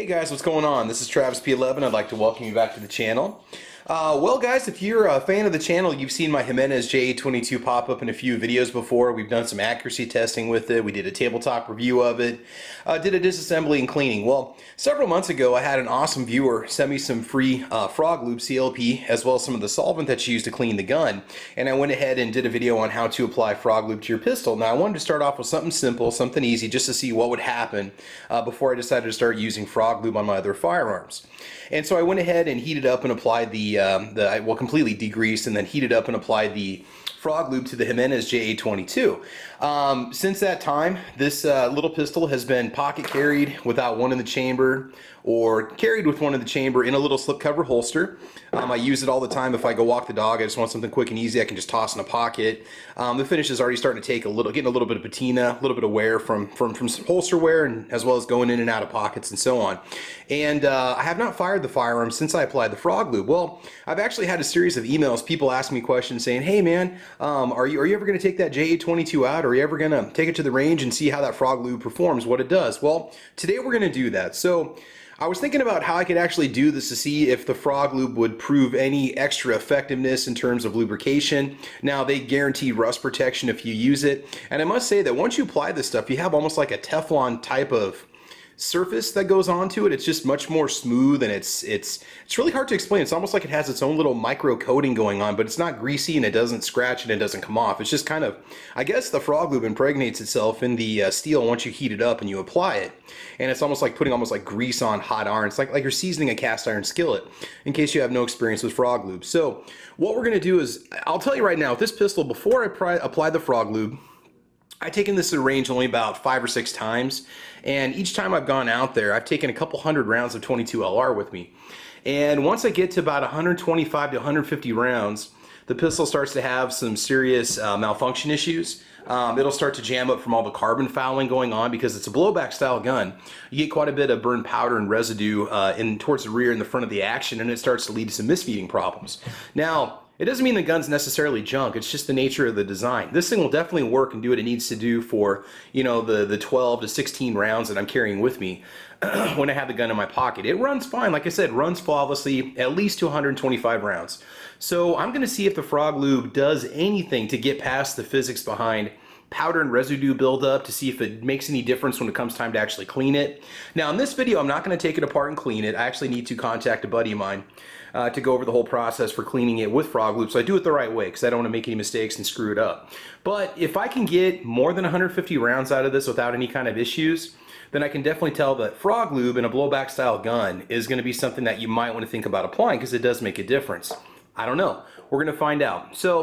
Guys, what's going on? This is Travis P11. I'd like to welcome you back to the channel. Well guys, if you're a fan of the channel, you've seen my Jimenez JA22 pop up in a few videos before. We've done some accuracy testing with it. We did a tabletop review of it. Did a disassembly and cleaning. Well, several months ago I had an awesome viewer send me some free Frog Lube CLP as well as some of the solvent that's used to clean the gun. And I went ahead and did a video on how to apply Frog Lube to your pistol. Now I wanted to start off with something simple, something easy, just to see what would happen before I decided to start using Frog Lube on my other firearms. And so I went ahead and heated up and applied completely degreased and then heated up and applied the Frog Lube to the Jimenez JA22. Since that time, this little pistol has been pocket carried without one in the chamber, or carried with one in the chamber in a little slipcover holster. I use it all the time if I go walk the dog. I just want something quick and easy I can just toss in a pocket. The finish is already starting to take getting a little bit of patina, a little bit of wear from some holster wear, and as well as going in and out of pockets and so on. And I have not fired the firearm since I applied the Frog Lube. Well, I've actually had a series of emails, people asking me questions saying, hey man, are you ever going to take that JA22 out? Or are you ever going to take it to the range and see how that Frog Lube performs, what it does? Well, today we're going to do that. So I was thinking about how I could actually do this to see if the Frog Lube would prove any extra effectiveness in terms of lubrication. Now, they guarantee rust protection if you use it. And I must say that once you apply this stuff, you have almost like a Teflon type of surface that goes onto it. It's just much more smooth, and it's really hard to explain. It's almost like it has its own little micro coating going on, but it's not greasy and it doesn't scratch and it doesn't come off. It's just kind of, I guess the Frog Lube impregnates itself in the steel once you heat it up and you apply it. And it's almost like putting grease on hot iron. It's like you're seasoning a cast iron skillet, in case you have no experience with Frog Lube. So what we're gonna do is, I'll tell you right now, with this pistol, before I apply the Frog Lube, I've taken this to the range only about 5 or 6 times, and each time I've gone out there, I've taken a couple hundred rounds of 22 LR with me. And once I get to about 125 to 150 rounds, the pistol starts to have some serious malfunction issues. It'll start to jam up from all the carbon fouling going on because it's a blowback style gun. You get quite a bit of burned powder and residue towards the rear and the front of the action, and it starts to lead to some misfeeding problems. Now, it doesn't mean the gun's necessarily junk, it's just the nature of the design. This thing will definitely work and do what it needs to do for, you know, the 12 to 16 rounds that I'm carrying with me when I have the gun in my pocket. It runs fine, like I said, runs flawlessly, at least to 125 rounds. So I'm gonna see if the Frog Lube does anything to get past the physics behind powder and residue buildup, to see if it makes any difference when it comes time to actually clean it. Now in this video, I'm not going to take it apart and clean it. I actually need to contact a buddy of mine to go over the whole process for cleaning it with Frog Lube, so I do it the right way because I don't want to make any mistakes and screw it up. But if I can get more than 150 rounds out of this without any kind of issues, then I can definitely tell that Frog Lube in a blowback style gun is going to be something that you might want to think about applying, because it does make a difference. I don't know. We're going to find out. So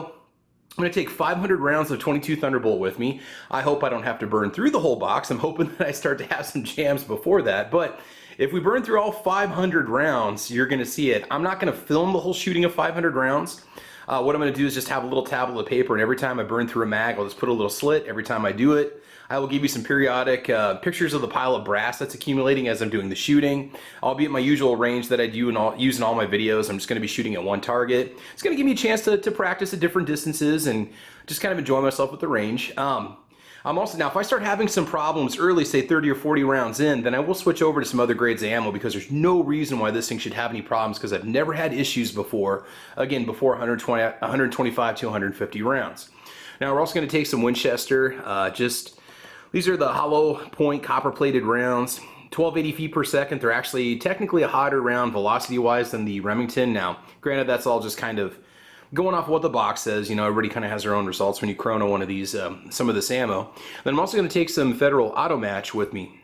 I'm going to take 500 rounds of 22 Thunderbolt with me. I hope I don't have to burn through the whole box. I'm hoping that I start to have some jams before that. But if we burn through all 500 rounds, you're going to see it. I'm not going to film the whole shooting of 500 rounds. What I'm going to do is just have a little tablet of paper, and every time I burn through a mag, I'll just put a little slit. Every time I do it, I will give you some periodic pictures of the pile of brass that's accumulating as I'm doing the shooting. I'll be at my usual range that I do use in all my videos. I'm just going to be shooting at one target. It's going to give me a chance to practice at different distances and just kind of enjoy myself with the range. I'm also, now if I start having some problems early, say 30 or 40 rounds in, then I will switch over to some other grades of ammo, because there's no reason why this thing should have any problems, because I've never had issues before, again, before 125 to 150 rounds. Now we're also going to take some Winchester, these are the hollow point copper plated rounds, 1280 feet per second. They're actually technically a hotter round velocity wise than the Remington. Now, granted, that's all just kind of going off of what the box says. You know, everybody kind of has their own results when you chrono one of these, some of this ammo. Then I'm also going to take some Federal Auto Match with me.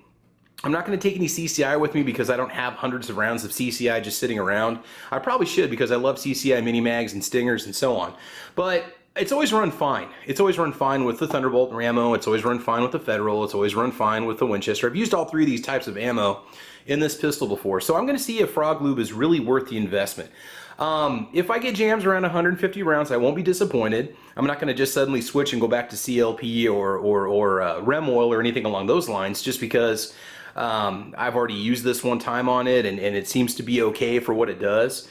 I'm not going to take any CCI with me because I don't have hundreds of rounds of CCI just sitting around. I probably should, because I love CCI mini mags and stingers and so on. But it's always run fine. It's always run fine with the Thunderbolt ammo. It's always run fine with the Federal. It's always run fine with the Winchester. I've used all 3 of these types of ammo in this pistol before. So I'm going to see if Frog Lube is really worth the investment. If I get jams around 150 rounds, I won't be disappointed. I'm not going to just suddenly switch and go back to CLP or Rem oil or anything along those lines, just because I've already used this one time on it and it seems to be okay for what it does.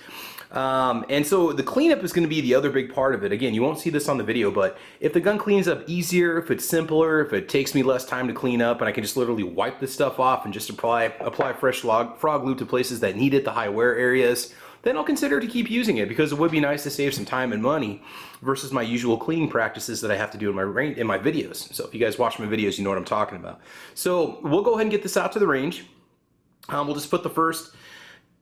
And so the cleanup is going to be the other big part of it. Again, you won't see this on the video, but if the gun cleans up easier, if it's simpler, if it takes me less time to clean up and I can just literally wipe this stuff off and just apply fresh Frog Lube to places that need it, the high wear areas, then I'll consider to keep using it, because it would be nice to save some time and money versus my usual cleaning practices that I have to do in my videos. So if you guys watch my videos, you know what I'm talking about. So we'll go ahead and get this out to the range. We'll just put the first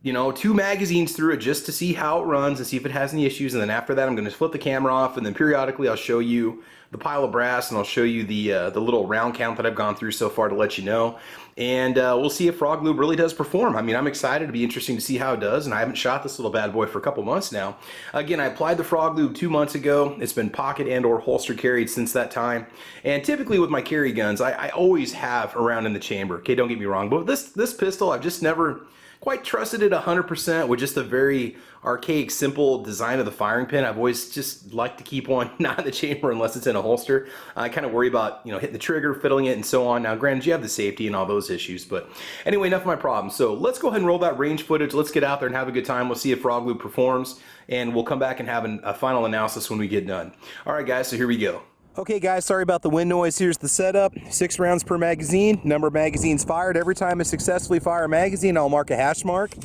2 magazines through it just to see how it runs and see if it has any issues, and then after that I'm going to flip the camera off, and then periodically I'll show you the pile of brass and I'll show you the little round count that I've gone through so far to let you know, and we'll see if Frog Lube really does perform. I mean, I'm excited. It'll be interesting to see how it does, and I haven't shot this little bad boy for a couple months now. Again, I applied the Frog Lube 2 months ago. It's been pocket and or holster carried since that time, and typically with my carry guns I always have around in the chamber. Okay, don't get me wrong, but this pistol I've just never quite trusted it 100% with just a very archaic, simple design of the firing pin. I've always just liked to keep one not in the chamber unless it's in a holster. I kind of worry about hitting the trigger, fiddling it, and so on. Now, granted, you have the safety and all those issues, but anyway, enough of my problems. So let's go ahead and roll that range footage. Let's get out there and have a good time. We'll see if Frog Lube performs, and we'll come back and have a final analysis when we get done. All right, guys, so here we go. Okay guys, sorry about the wind noise. Here's the setup. 6 rounds per magazine, number of magazines fired. Every time I successfully fire a magazine, I'll mark a hash mark.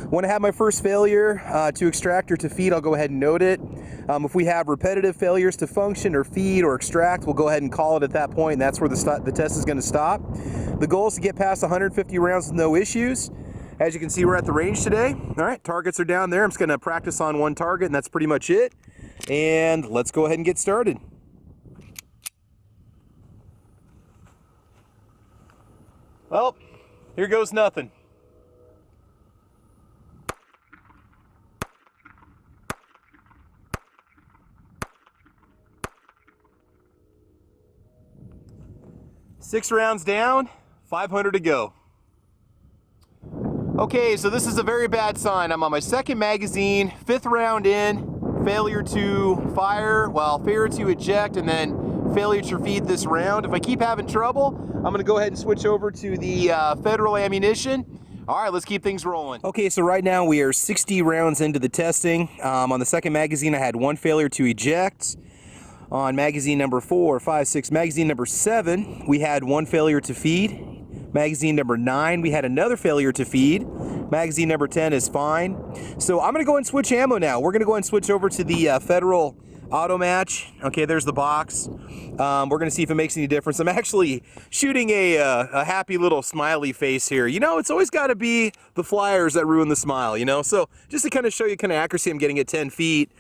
When I have my first failure to extract or to feed, I'll go ahead and note it. If we have repetitive failures to function or feed or extract, we'll go ahead and call it at that point, and that's where the test is going to stop. The goal is to get past 150 rounds with no issues. As you can see, we're at the range today. All right, targets are down there. I'm just going to practice on one target, and that's pretty much it. And let's go ahead and get started. Well, here goes nothing. Six rounds down, 500 to go. Okay, so this is a very bad sign. I'm on my second magazine, 5th round in, failure to fire, failure to eject, and then failure to feed this round. If I keep having trouble, I'm going to go ahead and switch over to the federal ammunition. All right, let's keep things rolling. Okay, so right now we are 60 rounds into the testing. On the second magazine, I had 1 failure to eject. On magazine number 4, 5, 6, magazine number 7, we had 1 failure to feed. Magazine number 9, we had another failure to feed. Magazine number 10 is fine. So I'm going to go and switch ammo now. We're going to go and switch over to the federal auto match. Okay, there's the box. We're going to see if it makes any difference. I'm actually shooting a happy little smiley face here. It's always got to be the flyers that ruin the smile, So just to kind of show you kind of accuracy I'm getting at 10 feet.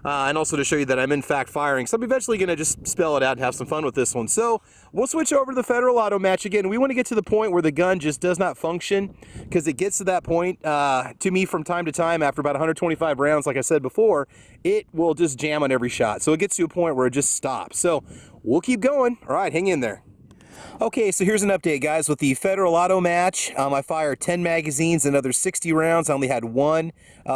And also to show you that I'm in fact firing. So I'm eventually going to just spell it out and have some fun with this one. So we'll switch over to the federal auto match again. We want to get to the point where the gun just does not function, because it gets to that point to me from time to time after about 125 rounds, like I said before, it will just jam on every shot. So it gets to a point where it just stops. So we'll keep going. All right, hang in there. Okay, so here's an update, guys. With the federal auto match, I fired 10 magazines, another 60 rounds. I only had 1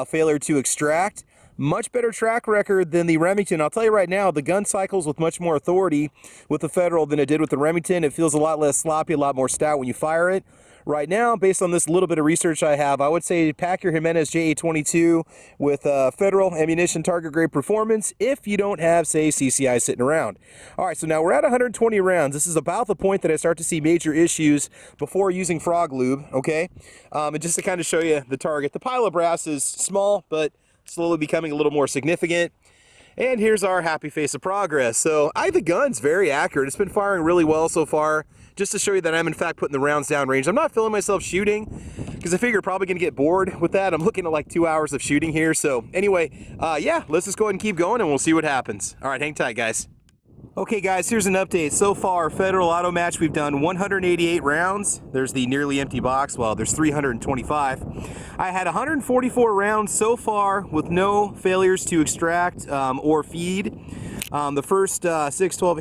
failure to extract. Much better track record than the Remington. I'll tell you right now, the gun cycles with much more authority with the federal than it did with the Remington. It feels a lot less sloppy, a lot more stout when you fire it. Right now, based on this little bit of research I have, I would say pack your Jimenez JA22 with federal ammunition target grade performance if you don't have, say, CCI sitting around. All right, so now we're at 120 rounds. This is about the point that I start to see major issues before using Frog Lube, okay? And just to kind of show you the target, the pile of brass is small, but slowly becoming a little more significant. And here's our happy face of progress. So the gun's very accurate. It's been firing really well so far. Just to show you that I'm in fact putting the rounds down range. I'm not feeling myself shooting because I figure probably gonna get bored with that. I'm looking at like 2 hours of shooting here. So anyway, yeah, let's just go ahead and keep going and we'll see what happens. All right, hang tight, guys. Okay guys, here's an update. So far, federal auto match, we've done 188 rounds. There's the nearly empty box. Well, there's 325. I had 144 rounds so far with no failures to extract or feed. The first 6, 12,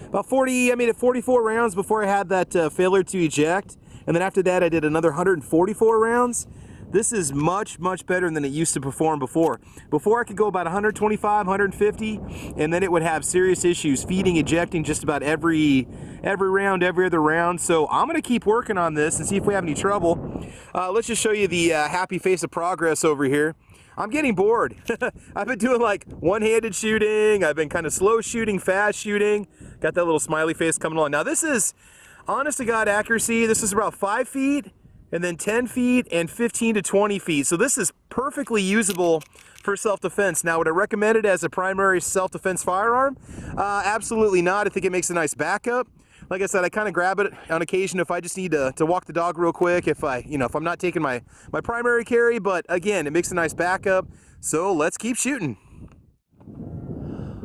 about 44 rounds before I had that failure to eject. And then after that, I did another 144 rounds. This is much, much better than it used to perform before. Before I could go about 125, 150, and then it would have serious issues feeding, ejecting just about every round, every other round. So I'm gonna keep working on this and see if we have any trouble. Let's just show you the happy face of progress over here. I'm getting bored. I've been doing like one-handed shooting. I've been kind of slow shooting, fast shooting. Got that little smiley face coming along. Now this is, honest to God accuracy, this is about 5 feet, and then 10 feet, and 15 to 20 feet. So this is perfectly usable for self-defense. Now, would I recommend it as a primary self-defense firearm? Absolutely not. I think it makes a nice backup. Like I said, I kind of grab it on occasion if I just need to walk the dog real quick, if I'm not taking my primary carry, but again, it makes a nice backup. So let's keep shooting.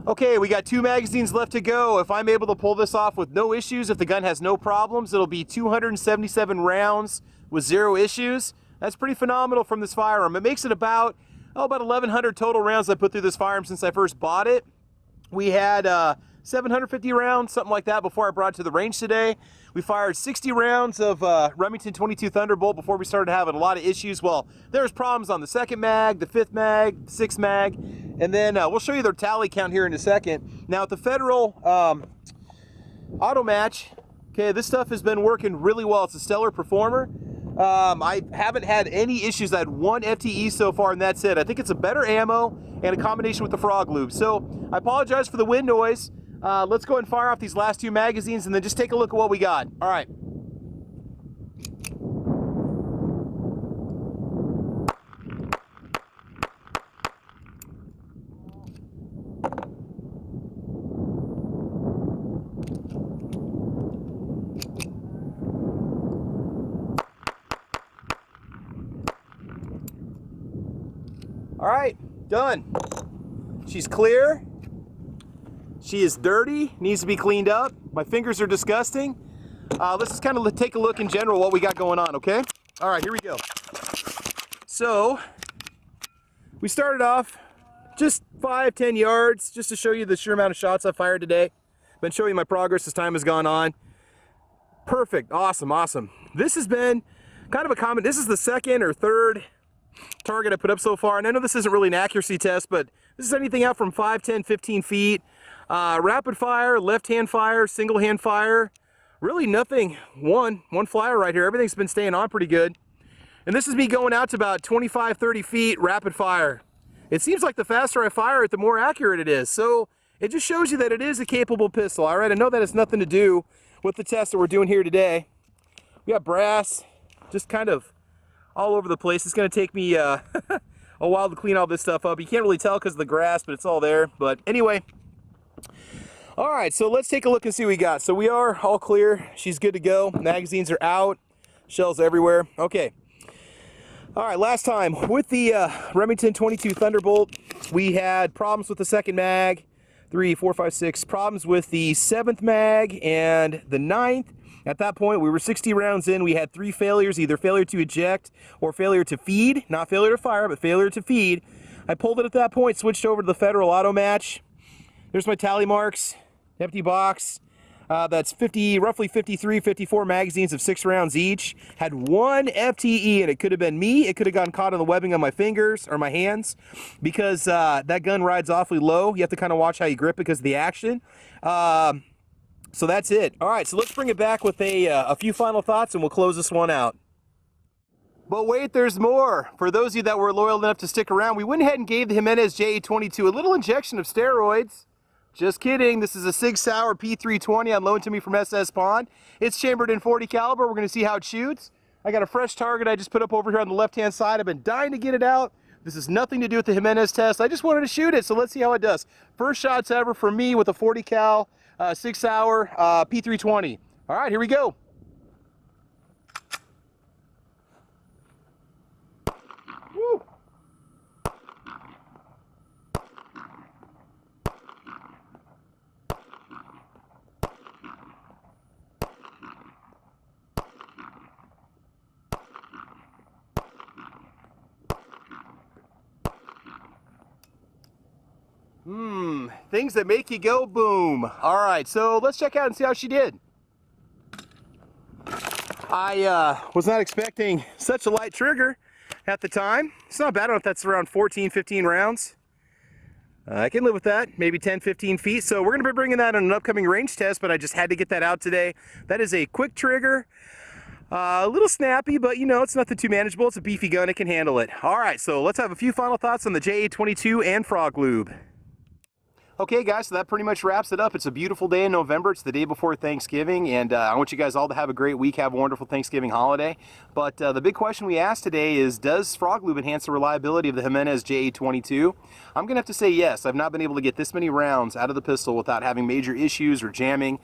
Okay, we got 2 magazines left to go. If I'm able to pull this off with no issues, if the gun has no problems, it'll be 277 rounds with 0 issues. That's pretty phenomenal from this firearm. It makes it about 1,100 total rounds I put through this firearm since I first bought it. We had 750 rounds, something like that, before I brought it to the range today. We fired 60 rounds of Remington 22 Thunderbolt before we started having a lot of issues. Well, there's problems on the 2nd mag, the 5th mag, the 6th mag, and then we'll show you their tally count here in a second. Now, at the Federal Auto Match, okay, this stuff has been working really well. It's a stellar performer. I haven't had any issues. I had 1 FTE so far, and that's it. I think it's a better ammo and a combination with the Frog Lube. So I apologize for the wind noise. Let's go and fire off these last 2 magazines and then just take a look at what we got. All right. All right, done. She's clear. She is dirty, needs to be cleaned up. My fingers are disgusting. Let's just kind of take a look in general what we got going on, okay? All right, here we go. So, we started off just 5-10 yards, just to show you the sheer amount of shots I fired today. Been showing you my progress as time has gone on. Perfect, awesome, awesome. This has been kind of a common, this is the 2nd or 3rd target I put up so far, and I know this isn't really an accuracy test, but this is anything out from 5, 10, 15 feet. Rapid fire, left-hand fire, single-hand fire. Really nothing, one flyer right here. Everything's been staying on pretty good. And this is me going out to about 25, 30 feet, rapid fire. It seems like the faster I fire it, the more accurate it is. So it just shows you that it is a capable pistol. All right, I know that has nothing to do with the test that we're doing here today. We got brass, just kind of all over the place. It's gonna take me a while to clean all this stuff up. You can't really tell because of the grass, but it's all there. But anyway, all right, so let's take a look and see what we got. So we are all clear. She's good to go. Magazines are out. Shells everywhere. Okay. All right, last time with the Remington 22 Thunderbolt, we had problems with the 2nd mag, 3, 4, 5, 6, problems with the 7th mag and the 9th. At that point, we were 60 rounds in. We had 3 failures, either failure to eject or failure to feed. Not failure to fire, but failure to feed. I pulled it at that point, switched over to the Federal Auto Match. There's my tally marks, empty box. That's roughly 53, 54 magazines of 6 rounds each. Had 1 FTE, and it could have been me. It could have gotten caught on the webbing of my fingers or my hands because that gun rides awfully low. You have to kind of watch how you grip because of the action. So that's it. All right, so let's bring it back with a few final thoughts, and we'll close this one out. But wait, there's more. For those of you that were loyal enough to stick around, we went ahead and gave the Jimenez JA22 a little injection of steroids. Just kidding. This is a Sig Sauer P320 on loan to me from SS Pond. It's chambered in .40 caliber. We're going to see how it shoots. I got a fresh target I just put up over here on the left-hand side. I've been dying to get it out. This has nothing to do with the Jimenez test. I just wanted to shoot it, so let's see how it does. First shots ever for me with a .40 cal Sig Sauer P320. All right, here we go. Woo. Things that make you go boom. All right, so let's check out and see how she did. I was not expecting such a light trigger at the time. It's not bad. I don't know if that's around 14, 15 rounds. I can live with that, maybe 10, 15 feet. So we're gonna be bringing that on an upcoming range test, but I just had to get that out today. That is a quick trigger. A little snappy, but you know, it's nothing too manageable. It's a beefy gun, it can handle it. All right, so let's have a few final thoughts on the JA22 and Frog Lube. Okay guys, so that pretty much wraps it up. It's a beautiful day in November. It's the day before Thanksgiving, and I want you guys all to have a great week, have a wonderful Thanksgiving holiday. But the big question we asked today is, does Frog Lube enhance the reliability of the Jimenez JA22? I'm going to have to say yes. I've not been able to get this many rounds out of the pistol without having major issues or jamming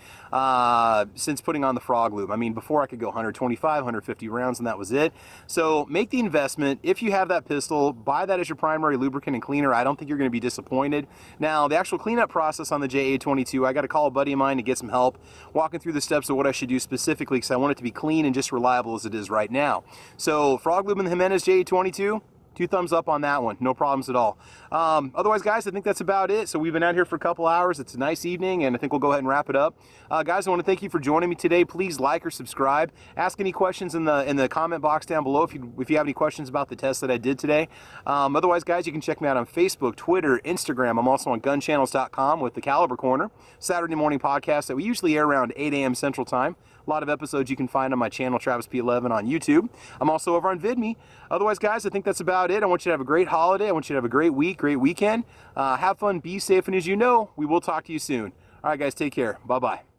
since putting on the Frog Lube. I mean, before I could go 125, 150 rounds, and that was it. So make the investment. If you have that pistol, buy that as your primary lubricant and cleaner. I don't think you're going to be disappointed. Now, the actual cleanup process on the JA22, I got to call a buddy of mine to get some help walking through the steps of what I should do specifically, because I want it to be clean and just reliable as it is right now. So Frog Lube and the Jimenez JA22, 2 thumbs up on that one, no problems at all. Otherwise, guys, I think that's about it. So we've been out here for a couple hours. It's a nice evening, and I think we'll go ahead and wrap it up. Guys, I want to thank you for joining me today. Please like or subscribe. Ask any questions in the comment box down below if you have any questions about the test that I did today. Otherwise, guys, you can check me out on Facebook, Twitter, Instagram. I'm also on gunchannels.com with the Caliber Corner, Saturday morning podcast that we usually air around 8 a.m. Central Time. A lot of episodes you can find on my channel, Travis P11 on YouTube. I'm also over on VidMe. Otherwise, guys, I think that's about it. I want you to have a great holiday. I want you to have a great week, great weekend. Have fun, be safe, and as you know, we will talk to you soon. All right, guys, take care. Bye-bye.